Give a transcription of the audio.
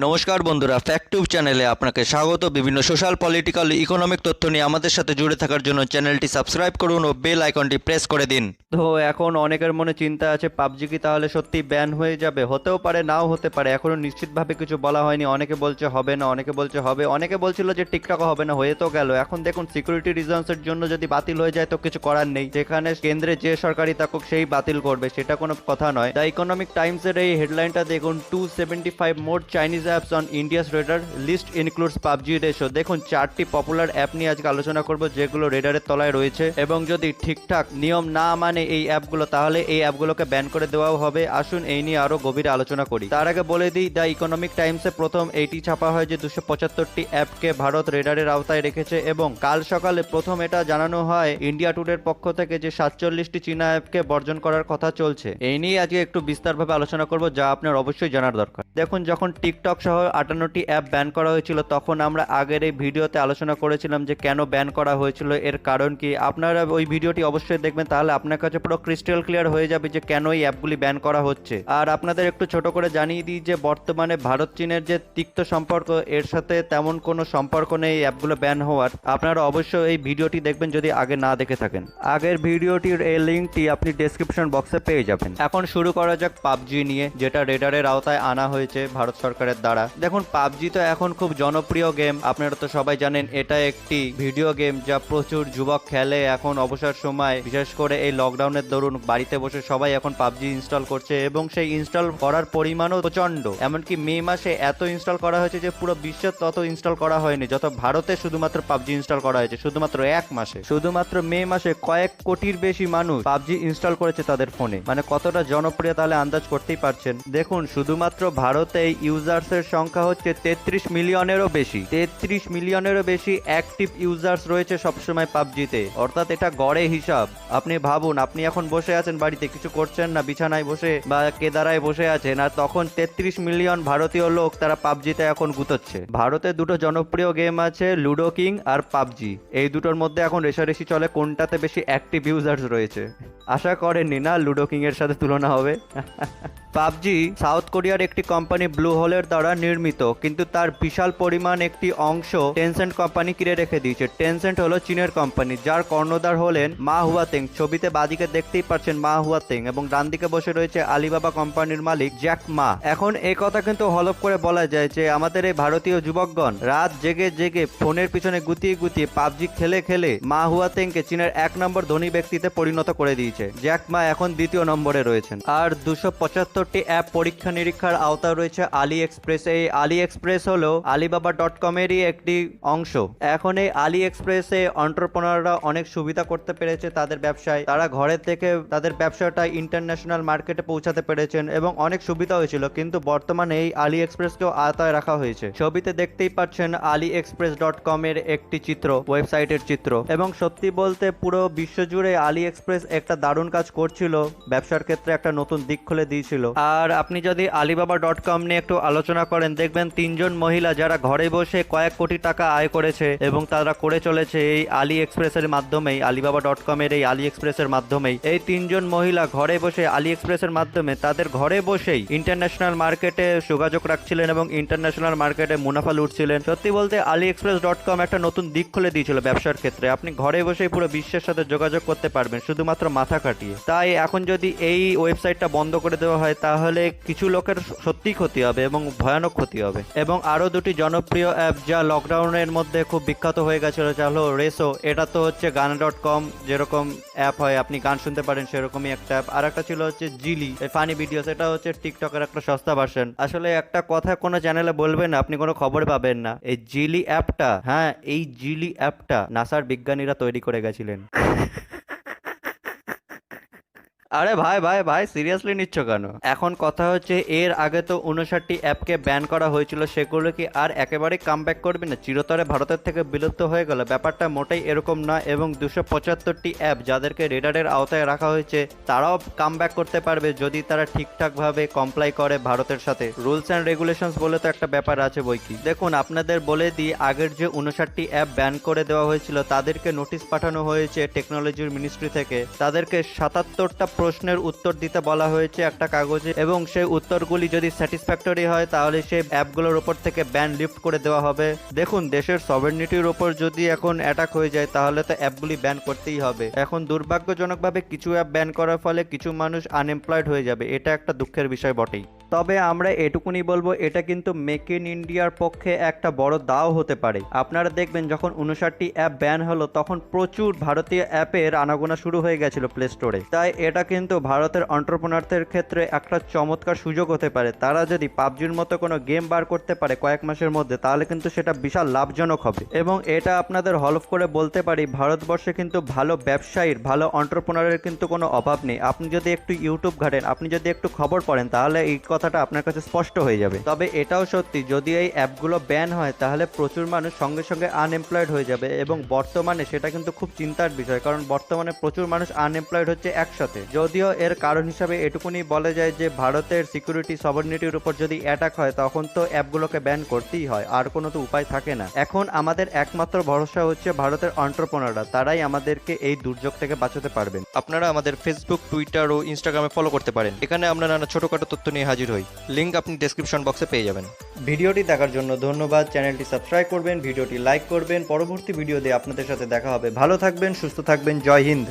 নমস্কার বন্ধুরা, ফ্যাক্টটিউব চ্যানেলে আপনাকে স্বাগত। বিভিন্ন সোশ্যাল, পলিটিক্যাল, ইকোনমিক তথ্য নিয়ে আমাদের সাথে জুড়ে থাকার জন্য চ্যানেলটি সাবস্ক্রাইব করুন ও বেল আইকনটি প্রেস করে দিন। তো এখন অনেকের মনে চিন্তা আছে, পাবজি কি তাহলে সত্যি ব্যান হয়ে যাবে? হতেও পারে, নাও হতে পারে, এখনো নিশ্চিতভাবে কিছু বলা হয়নি। অনেকে বলছে হবে না, অনেকে বলছে হবে, অনেকে বলছিল যে টিকটক হবে না, হয়ে তো গেল। এখন দেখুন, সিকিউরিটি রিজনসের জন্য যদি বাতিল হয়ে যায় তো কিছু করার নেই। যেখানে কেন্দ্রে যে সরকারি থাকুক সেই বাতিল করবে, সেটা কোনো কথা নয়। দ্য ইকোনমিক টাইমসের এই হেডলাইনটা দেখুন, 275 more Chinese apps on India's radar, list includes PUBG Resso. দেখুন, 4টি পপুলার অ্যাপ নিয়ে আজকে আলোচনা করব যেগুলো রেডারের তলায় রয়েছে, এবং যদি ঠিকঠাক নিয়ম না মানে এই অ্যাপগুলো, তাহলে এই অ্যাপগুলোকে ব্যান করে দেওয়াও হবে। আসুন এই নিয়ে আরো গভীরে আলোচনা করি। তার আগে বলে দিই, দ্য ইকোনমিক টাইমসে প্রথম এইটি ছাপা হয় যে 275টি অ্যাপকে ভারত রেডারের আওতায় রেখেছে, এবং কাল সকালে প্রথম এটা জানানো হয় ইন্ডিয়া টুডের পক্ষ থেকে যে 47টি চীনা অ্যাপকে বর্জন করার কথা চলছে। এই নিয়ে আজকে একটু বিস্তারভাবে আলোচনা করব, যা আপনার অবশ্যই জানার দরকার। দেখুন, যখন টিকটক সহ 58টি অ্যাপ ব্যান করা হয়েছিল, তখন আমরা আগের এই ভিডিওতে আলোচনা করেছিলাম যে কেন ব্যান করা হয়েছিল, এর কারণ কি। আপনারা ওই ভিডিওটি অবশ্যই দেখবেন, তাহলে আপনার কাছে পুরো ক্রিস্টাল ক্লিয়ার হয়ে যাবে যে কেন এই অ্যাপগুলি ব্যান করা হচ্ছে। আর আপনাদের একটু ছোট করে জানিয়ে দিই যে বর্তমানে ভারত চীনের যে তিক্ত সম্পর্ক, এর সাথে তেমন কোনো সম্পর্ক নেই এই অ্যাপগুলো ব্যান হওয়ার। আপনারা অবশ্যই এই ভিডিওটি দেখবেন যদি আগে না দেখে থাকেন। আগের ভিডিওটির এই লিঙ্কটি আপনি ডেসক্রিপশন বক্সে পেয়ে যাবেন। এখন শুরু করা যাক পাবজি নিয়ে, যেটা রেডারের আওতায় আনা হয়েছে ভারত সরকারের দ্বারা। দেখুন, পাবজি তো এখন খুব জনপ্রিয় গেম। আপনারা তো সবাই জানেন এটা একটি ভিডিও গেম যা প্রচুর যুবক খেলে এখন অবসর সময়। বিশেষ করে এই লকডাউনের দরুন বাড়িতে বসে সবাই এখন পাবজি ইনস্টল করছে, এবং সেই ইনস্টল করার পরিমাণও প্রচন্ড। এমনকি মে মাসে এত ইনস্টল করা হয়েছে যে পুরো বিশ্বে তত ইনস্টল করা হয়নি যত ভারতে শুধুমাত্র পাবজি ইনস্টল করা হয়েছে। শুধুমাত্র এক মাসে, শুধুমাত্র মে মাসে কয়েক কোটির বেশি মানুষ পাবজি ইনস্টল করেছে তাদের ফোনে। মানে কতটা জনপ্রিয় তাহলে আন্দাজ করতেই পারছেন। দেখুন, শুধুমাত্র ভারতে ইউজার্স এর সংখ্যা হচ্ছে 33 মিলিয়নেরও বেশি। 33 মিলিয়নেরও বেশি অ্যাক্টিভ ইউজার্স রয়েছে সবসময় পাবজিতে। অর্থাৎ এটা গড়ে হিসাব। আপনি ভাবুন, আপনি এখন বসে আছেন বাড়িতে, কিছু করছেন না, বিছানায় বসে বা কেদারায় বসে আছেন, আর তখন 33 মিলিয়ন ভারতীয় লোক তারা পাবজিতে এখন গুতোচ্ছে। ভারতে দুটো জনপ্রিয় গেম আছে, লুডো কিং আর পাবজি। এই দুটোর মধ্যে এখন রেশারেশি চলে কোনটাতে বেশি অ্যাক্টিভ ইউজার্স রয়েছে। আশা করেননি না লুডো কিং এর সাথে তুলনা হবে। পাবজি সাউথ কোরিয়ার একটি কোম্পানি ব্লু হোলের দ্বারা নির্মিত, কিন্তু তার বিশাল পরিমাণ একটি অংশ টেনসেন্ট কোম্পানি কিনে রেখে দিয়েছে। টেনসেন্ট হলো চীনের কোম্পানি, যার কর্ণধার হলেন মা হুয়াতেং। ছবিতে বাদিকে দেখতেই পাচ্ছেন মা হুয়াতেং, এবং ডান দিকে বসে রয়েছে আলিবাবা কোম্পানির মালিক জ্যাক মা। এখন এই কথা কিন্তু হলফ করে বলা যায় যে আমাদের এই ভারতীয় যুবকগণ রাত জেগে জেগে ফোনের পিছনে গুতিয়ে গুতিয়ে পাবজি খেলে খেলে মা হুয়াতেংকে চীনের 1 নম্বর ধনী ব্যক্তিতে পরিণত করে দিয়েছে। জ্যাক মা এখন 2য় নম্বরে রয়েছেন। আর 275টি অ্যাপ পরীক্ষা নিরীক্ষার আওতায় রয়েছে আলি এক্সপ্রেস। এই আলি এক্সপ্রেস হলো alibaba.com-এরই একটি অংশ। এখন এই আলি এক্সপ্রেসে এন্টারপ্রেনাররা অনেক সুবিধা করতে পেরেছে তাদের ব্যবসায়। তারা ঘরে থেকে তাদের ব্যবসাটা ইন্টারন্যাশনাল মার্কেটে পৌঁছাতে পেরেছেন, এবং অনেক সুবিধা হয়েছিল। কিন্তু বর্তমানে এই আলি এক্সপ্রেসকেও আওতায় রাখা হয়েছে। ছবিতে দেখতেই পাচ্ছেন AliExpress.com এর একটি চিত্র, ওয়েবসাইটের চিত্র। এবং সত্যি বলতে পুরো বিশ্বজুড়ে আলি এক্সপ্রেস একটা দারুণ কাজ করছিল, ব্যবসার ক্ষেত্রে একটা নতুন দিক খুলে দিয়েছিল। আর আপনি যদি alibaba.com নিয়ে একটু আলোচনা করেন, দেখবেন 3 জন মহিলা যারা ঘরে বসে কয়েক কোটি টাকা আয় করেছে, এবং তারা করে চলেছে এই আলি এক্সপ্রেসের মাধ্যমেই, alibaba.com এর এই আলি এক্সপ্রেসের মাধ্যমেই। এই 3 জন মহিলা ঘরে বসে আলি এক্সপ্রেসের মাধ্যমে তাদের ঘরে বসেই ইন্টারন্যাশনাল মার্কেটে যোগাযোগ রাখছিলেন, এবং ইন্টারন্যাশনাল মার্কেটে মুনাফা লুটছিলেন। সত্যি বলতে AliExpress.com একটা নতুন দিক খুলে দিয়েছিল ব্যবসার ক্ষেত্রে। আপনি ঘরে বসেই পুরো বিশ্বের সাথে যোগাযোগ করতে পারবেন শুধুমাত্র মাথা খাটিয়ে। তাই এখন যদি এই ওয়েবসাইটটা বন্ধ করে দেওয়া হয়, তাহলে কিছু লোকের সত্যিই ক্ষতি হবে, এবং ভয়ানক ক্ষতি হবে। এবং আরো দুটি জনপ্রিয় অ্যাপ যা লকডাউনের মধ্যে খুব বিখ্যাত হয়ে গেছিল, যা হলো রেসো। এটা তো হচ্ছে গানা.com, যেরকম অ্যাপ হয় আপনি গান শুনতে পারেন সেরকমই একটা অ্যাপ। আর একটা ছিল হচ্ছে জিলি, ফানি ভিডিওস। এটা হচ্ছে টিকটকের একটা সস্তা ভার্সন। আসলে একটা কথা কোনো চ্যানেলে বলবেন, আপনি কোনো খবর পাবেন না। এই জিলি অ্যাপটা, হ্যাঁ, এই জিলি অ্যাপটা নাসার বিজ্ঞানীরা তৈরি করে গেছিলেন। আরে ভাই ভাই ভাই, সিরিয়াসলি নিচ্ছ কেন? এখন কথা হচ্ছে, এর আগে তো 59টি অ্যাপকে ব্যান করা হয়েছিল, সেগুলো কি আর একেবারেই কামব্যাক করবে না? চিরতরে ভারতের থেকে বিলুপ্ত হয়ে গেল? ব্যাপারটা মোটেই এরকম না। এবং 275টি অ্যাপ যাদেরকে রেডারের আওতায় রাখা হয়েছে, তারাও কামব্যাক করতে পারবে যদি তারা ঠিকঠাক ভাবে কমপ্লাই করে ভারতের সাথে। রুলস অ্যান্ড রেগুলেশনস বলে তো একটা ব্যাপার আছে বই কি। দেখুন, আপনাদের বলে দিই, আগের যে 59টি অ্যাপ ব্যান করে দেওয়া হয়েছিল তাদেরকে নোটিশ পাঠানো হয়েছে টেকনোলজির মিনিস্ট্রি থেকে। তাদেরকে 77টা প্রশ্নের উত্তর দিতে বলা হয়েছে একটা কাগজে, এবং সেই উত্তরগুলি যদি স্যাটিসফ্যাক্টরি হয় তাহলে সেই অ্যাপগুলোর উপর থেকে ব্যান লিফট করে দেওয়া হবে। দেখুন, দেশের সভারেনিটির উপর যদি এখন অ্যাটাক হয়ে যায় তাহলে তো অ্যাপগুলি ব্যান করতেই হবে। এখন দুর্ভাগ্যজনকভাবে কিছু অ্যাপ ব্যান করার ফলে কিছু মানুষ আনএমপ্লয়েড হয়ে যাবে, এটা একটা দুঃখের বিষয় বটেই। তবে আমরা এটুকুনি বলবো, এটা কিন্তু মেক ইন ইন্ডিয়ার পক্ষে একটা বড় দাও হতে পারে। আপনারা দেখবেন যখন 59টি অ্যাপ ব্যান হলো তখন প্রচুর ভারতীয় অ্যাপের আনাগোনা শুরু হয়ে গেছিল প্লে স্টোরে। তাই এটা কিন্তু ভারতের এন্টারপ্রেনারদের ক্ষেত্রে একটা চমৎকার সুযোগ হতে পারে। তারা যদি পাবজির মতো কোনো গেম বার করতে পারে কয়েক মাসের মধ্যে, তাহলে কিন্তু সেটা বিশাল লাভজনক হবে। এবং এটা আপনাদের হলফ করে বলতে পারি, ভারতবর্ষে কিন্তু ভালো ব্যবসায়ীর, ভালো এন্টারপ্রেনারের কিন্তু কোনো অভাব নেই। আপনি যদি একটু ইউটিউব ঘাটেন, আপনি যদি একটু খবর পড়েন, তাহলে এই কথাটা আপনার কাছে স্পষ্ট হয়ে যাবে। তবে এটাও সত্যি, যদি এই অ্যাপগুলো ব্যান হয় তাহলে প্রচুর মানুষ সঙ্গে সঙ্গে আনএমপ্লয়েড হয়ে যাবে, এবং বর্তমানে সেটা কিন্তু খুব চিন্তার বিষয়, কারণ বর্তমানে প্রচুর মানুষ আনএমপ্লয়েড হচ্ছে একসাথে। যদিও এর কারণ হিসাবে এটুকুনি বলা যায় যে ভারতের সিকিউরিটি সভারেনিটির উপর যদি অ্যাটাক হয় তখন তো অ্যাপগুলোকে ব্যান করতেই হয়, আর কোনো তো উপায় থাকে না। এখন আমাদের একমাত্র ভরসা হচ্ছে ভারতের এন্টারপ্রেনাররা, তারাই আমাদেরকে এই দুর্যোগ থেকে বাঁচাতে পারবেন। আপনারা আমাদের ফেসবুক, টুইটার ও ইনস্টাগ্রামে ফলো করতে পারেন। এখানে আমরা নানা ছোটখাটো তথ্য নিয়ে হাজির হই। লিংক আপনি ডেসক্রিপশন বক্সে পেয়ে যাবেন। ভিডিওটি দেখার জন্য ধন্যবাদ। চ্যানেলটি সাবস্ক্রাইব করবেন, ভিডিওটি লাইক করবেন। পরবর্তী ভিডিও দিয়ে আপনাদের সাথে দেখা হবে। ভালো থাকবেন, সুস্থ থাকবেন। জয় হিন্দ।